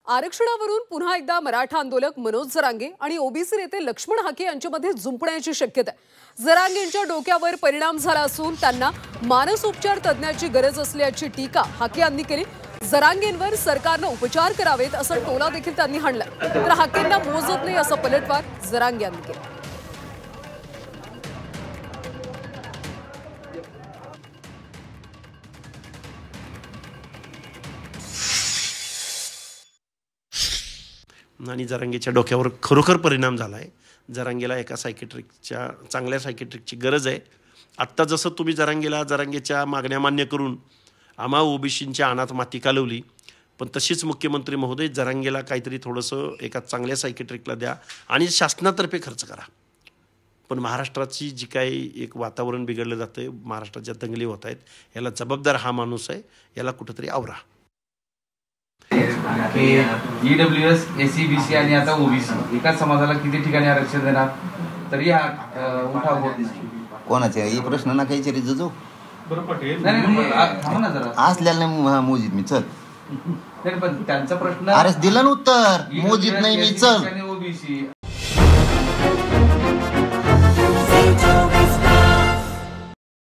आरक्षणावरून पुन्हा एकदा मराठा आंदोलक मनोज जरांगे आणि ओबीसी नेते लक्ष्मण हाके यांच्यामध्ये जुंपण्याची शक्यता आहे। जरांगेंच्या डोक्यावर परिणाम झाला असून त्यांना मानसोपचार तज्ञाची गरज असल्याची टीका हाके यांनी केली। जरांगेंवर सरकारने उपचार करावेत असा टोला देखील त्यांनी हाणला, तर हाकेंना मोजत नाही असा पलटवार जरांगे यांनी केला। आणि जरांगेच्या डोक्यावर खरोखर परिणाम झाला आहे। जरांगेला एका सायकेट्रिकच्या चांगल्या सायकेट्रिकची गरज आहे। आत्ता जसं तुम्ही जरांगेच्या मागण्या मान्य करून आम्हा ओबीसींच्या अनाथ माती कालवली, पण तशीच मुख्यमंत्री महोदय जरांगेला काहीतरी थोडंसं एका चांगल्या सायकेट्रिकला द्या आणि शासनातर्फे खर्च करा। पण महाराष्ट्राची जी काही एक वातावरण बिघडलं जातं आहे, महाराष्ट्राच्या दंगली होत आहेत, याला जबाबदार हा माणूस आहे, याला कुठंतरी आवरा। EWS, SC, BC आणि आता ओबीसी एकाच समाजाला किती ठिकाणी आरक्षण देणार, तरी हा उठाव होत नाही। कोणाचे ही प्रश्न ना काही चरी जो बरोबर पटेल नाही थांब ना जरा असल्याला नाही मोजीत मी चल पण त्यांचा प्रश्न अरे दिलं ना उत्तर मोजीत नाही मी चल ओबीसी